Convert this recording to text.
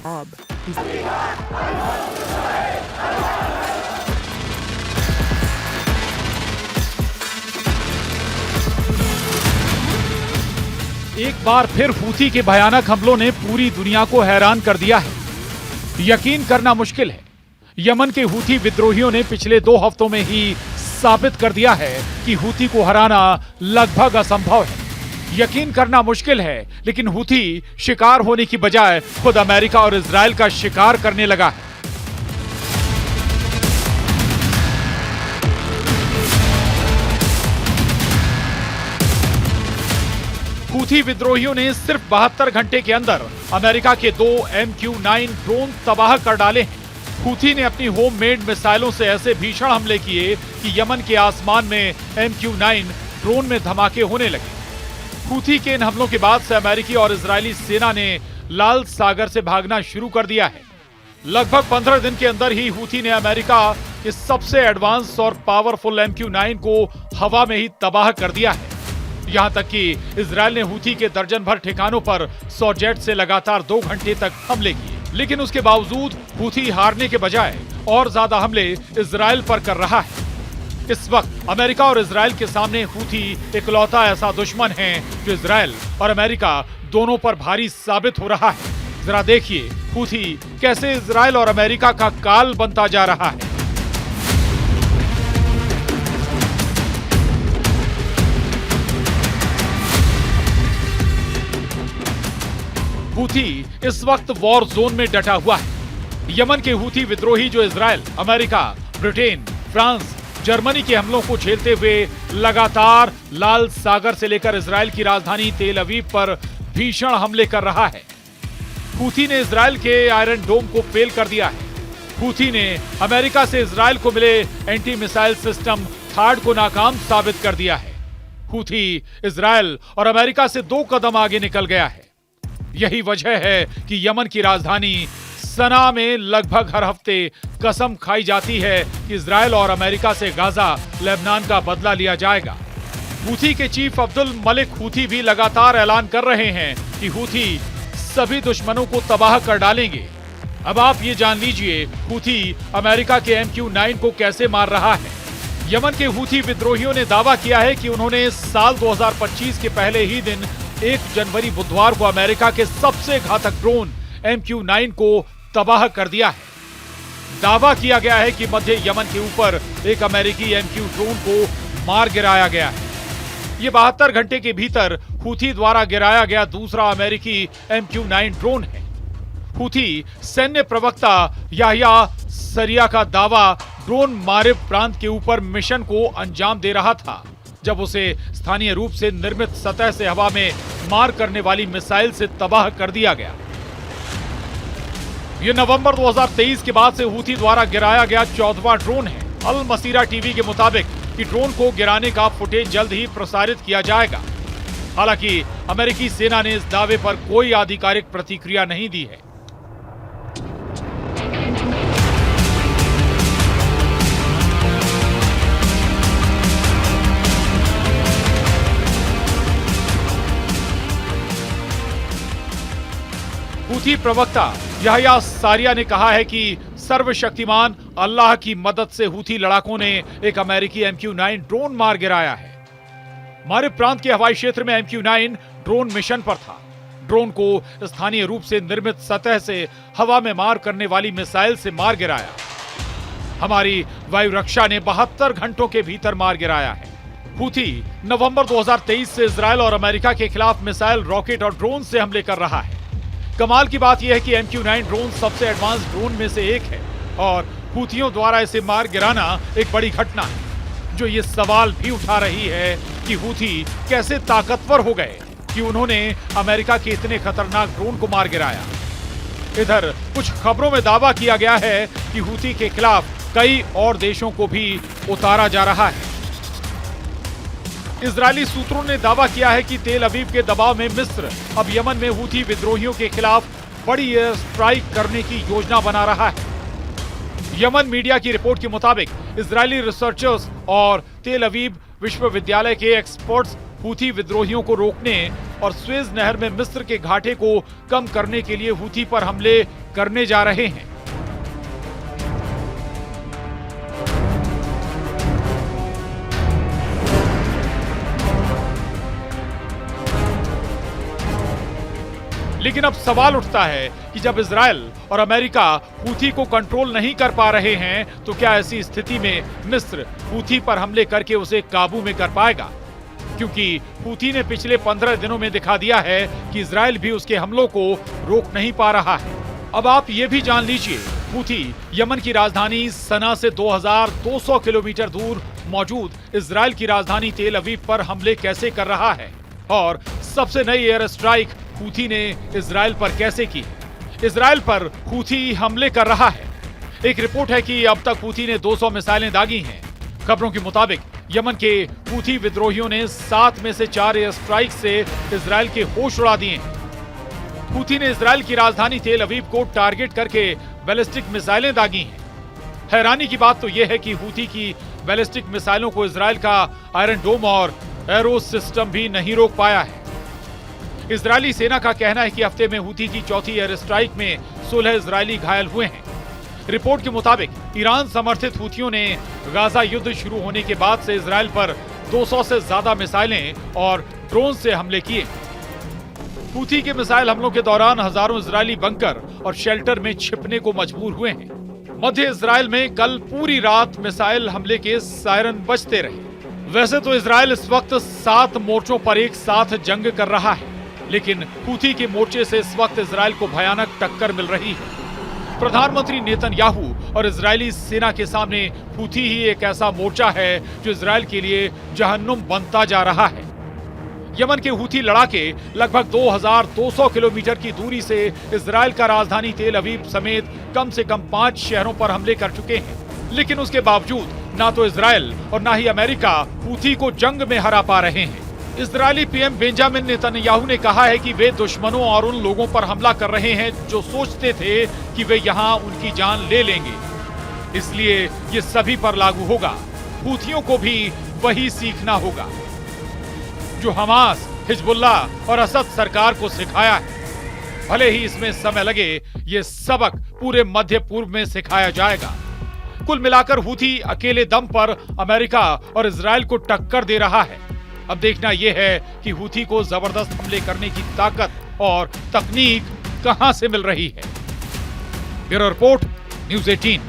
एक बार फिर हूथी के भयानक हमलों ने पूरी दुनिया को हैरान कर दिया है। यकीन करना मुश्किल है, यमन के हूथी विद्रोहियों ने पिछले 2 हफ्तों में ही साबित कर दिया है कि हूथी को हराना लगभग असंभव है। यकीन करना मुश्किल है, लेकिन हूथी शिकार होने की बजाय खुद अमेरिका और इजराइल का शिकार करने लगा है। हूथी विद्रोहियों ने सिर्फ 72 घंटे के अंदर अमेरिका के 2 MQ-9 ड्रोन तबाह कर डाले हैं। हूथी ने अपनी होममेड मिसाइलों से ऐसे भीषण हमले किए कि यमन के आसमान में MQ-9 ड्रोन में धमाके होने लगे। हूथी के इन हमलों के बाद से अमेरिकी और इजरायली सेना ने लाल सागर से भागना शुरू कर दिया है। लगभग 15 दिन के अंदर ही हूथी ने अमेरिका के सबसे एडवांस और पावरफुल MQ-9 को हवा में ही तबाह कर दिया है। यहां तक कि इजरायल ने हूथी के दर्जन भर ठिकानों पर 100 जेट से लगातार 2 घंटे तक हमले किए, लेकिन उसके बावजूद हूथी हारने के बजाय और ज्यादा हमले इजरायल पर कर रहा है। इस वक्त अमेरिका और इजरायल के सामने हूथी इकलौता ऐसा दुश्मन है जो इजरायल और अमेरिका दोनों पर भारी साबित हो रहा है। जरा देखिए हूथी कैसे इजरायल और अमेरिका का काल बनता जा रहा है। हूथी इस वक्त वॉर जोन में डटा हुआ है। यमन के हूथी विद्रोही जो Israel, America, Britain, France, Germany के हमलों को झेलते हुए लगातार लाल सागर से लेकर इजरायल की राजधानी तेल अवीव पर भीषण हमले कर रहा है। हूथी ने इजरायल के आयरन डोम को फेल कर दिया है। हूथी ने अमेरिका से इजरायल को मिले एंटी मिसाइल सिस्टम थार्ड को नाकाम साबित कर दिया है। हूथी इजरायल और अमेरिका से 2 कदम आगे निकल गया है। यही वजह है कि यमन की राजधानी सना में लगभग हर हफ्ते कसम खाई जाती है कि इजरायल और अमेरिका से गाजा, लेबनान का बदला लिया जाएगा। हूथी के चीफ अब्दुल मलिक हूथी भी लगातार ऐलान कर रहे हैं कि हूथी सभी दुश्मनों को तबाह कर डालेंगे। अब आप ये जान लीजिए हूथी अमेरिका के MQ-9 को कैसे मार रहा है। यमन के हूथी विद्रोहियों ने दावा किया है कि उन्होंने साल 2025 के पहले ही दिन 1 जनवरी बुधवार को अमेरिका के सबसे घातक ड्रोन MQ-9 को तबाह कर दिया है। दावा किया गया है कि मध्य यमन के ऊपर एक अमेरिकी MQ ड्रोन को मार गिराया गया है। ये 72 घंटे के भीतर हूथी द्वारा गिराया गया दूसरा अमेरिकी MQ-9 ड्रोन है। हूथी सैन्य प्रवक्ता याह्या सरिया का दावा ड्रोन मारिब प्रांत के ऊपर मिशन को अंजाम दे रहा था, जब उसे स्थानीय रूप से निर्मित सतह से हवा में मार करने वाली मिसाइल से तबाह कर दिया गया। यह नवंबर 2023 के बाद से हूथी द्वारा गिराया गया 14वां ड्रोन है। अल मसीरा टीवी के मुताबिक कि ड्रोन को गिराने का फुटेज जल्द ही प्रसारित किया जाएगा। हालांकि अमेरिकी सेना ने इस दावे पर कोई आधिकारिक प्रतिक्रिया नहीं दी है। हूथी प्रवक्ता याह्या सारिया ने कहा है कि सर्वशक्तिमान अल्लाह की मदद से हूथी लड़ाकों ने एक अमेरिकी MQ-9 ड्रोन मार गिराया है। मारिब प्रांत के हवाई क्षेत्र में MQ-9 ड्रोन मिशन पर था। ड्रोन को स्थानीय रूप से निर्मित सतह से हवा में मार करने वाली मिसाइल से मार गिराया। हमारी वायु रक्षा ने 72 घंटों के भीतर मार गिराया है। हूथी नवंबर 2023 से इजरायल और अमेरिका के खिलाफ मिसाइल, रॉकेट और ड्रोन से हमले कर रहा है। कमाल की बात यह है कि MQ-9 ड्रोन सबसे एडवांस ड्रोन में से एक है और हूथियों द्वारा इसे मार गिराना एक बड़ी घटना है, जो ये सवाल भी उठा रही है कि हूथी कैसे ताकतवर हो गए कि उन्होंने अमेरिका के इतने खतरनाक ड्रोन को मार गिराया। इधर कुछ खबरों में दावा किया गया है कि हूथी के खिलाफ कई और देशों को भी उतारा जा रहा है। इजरायली सूत्रों ने दावा किया है कि तेल अवीव के दबाव में मिस्र अब यमन में हूथी विद्रोहियों के खिलाफ बड़ी एयर स्ट्राइक करने की योजना बना रहा है। यमन मीडिया की रिपोर्ट के मुताबिक इजरायली रिसर्चर्स और तेल अवीव विश्वविद्यालय के एक्सपर्ट्स हूथी विद्रोहियों को रोकने और स्वेज नहर में मिस्र के घाटे को कम करने के लिए हूथी पर हमले करने जा रहे हैं। लेकिन अब सवाल उठता है कि जब इजराइल और अमेरिका हूथी को कंट्रोल नहीं कर पा रहे हैं तो क्या ऐसी स्थिति में मिस्र हूथी पर हमले करके उसे काबू में कर पाएगा? क्योंकि हूथी ने पिछले 15 दिनों में दिखा दिया है कि इजराइल भी उसके हमलों को रोक नहीं पा रहा है। अब आप ये भी जान लीजिए, हूथी यमन की राजधानी सना से 2200 किलोमीटर दूर मौजूद इजराइल की राजधानी तेल अवीव पर हमले कैसे कर रहा है और सबसे नई एयर स्ट्राइक हूथी ने इजराइल पर कैसे की। इजराइल पर हूथी हमले कर रहा है। एक रिपोर्ट है कि अब तक हूथी ने 200 मिसाइलें दागी हैं। खबरों के मुताबिक यमन के हूथी विद्रोहियों ने 7 में से 4 एयर स्ट्राइक से इजराइल के होश उड़ा दिए हैं। हूथी ने इजराइल की राजधानी तेल अवीव को टारगेट करके बैलिस्टिक मिसाइलें दागी हैं। हैरानी की बात तो यह है कि हूथी की बैलिस्टिक मिसाइलों को इजराइल का आयरन डोम और एरो सिस्टम भी नहीं रोक पाया है। इजरायली सेना का कहना है कि हफ्ते में हूथी की चौथी एयर स्ट्राइक में 16 इजरायली घायल हुए हैं। रिपोर्ट के मुताबिक ईरान समर्थित हूथियों ने गाजा युद्ध शुरू होने के बाद से इजराइल पर 200 से ज्यादा मिसाइलें और ड्रोन से हमले किए। हूथी के मिसाइल हमलों के दौरान हजारों इजरायली बंकर और शेल्टर में छिपने को मजबूर हुए हैं। मध्य इजराइल में कल पूरी रात मिसाइल हमले के सायरन बजते रहे। वैसे तो इजराइल इस वक्त 7 मोर्चों पर एक साथ जंग कर रहा है, लेकिन हूथी के मोर्चे से इस वक्त इजराइल को भयानक टक्कर मिल रही है। प्रधानमंत्री नेतन्याहू और इजरायली सेना के सामने हूथी ही एक ऐसा मोर्चा है जो इजराइल के लिए जहन्नुम बनता जा रहा है। यमन के हूथी लड़ाके लगभग 2200 किलोमीटर की दूरी से इजराइल का राजधानी तेल अवीव समेत कम से कम 5 शहरों पर हमले कर चुके हैं, लेकिन उसके बावजूद ना तो इजराइल और ना ही अमेरिका हूथी को जंग में हरा पा रहे हैं। इजरायली पीएम बेंजामिन नेतन्याहू ने कहा है कि वे दुश्मनों और उन लोगों पर हमला कर रहे हैं जो सोचते थे कि वे यहां उनकी जान ले लेंगे। इसलिए ये सभी पर लागू होगा। हूथियों को भी वही सीखना होगा जो हमास, हिजबुल्लाह और असद सरकार को सिखाया है। भले ही इसमें समय लगे, ये सबक पूरे मध्य पूर्व में सिखाया जाएगा। कुल मिलाकर हूथी अकेले दम पर अमेरिका और इजराइल को टक्कर दे रहा है। अब देखना यह है कि हूथी को जबरदस्त हमले करने की ताकत और तकनीक कहां से मिल रही है। Bureau report, news 18।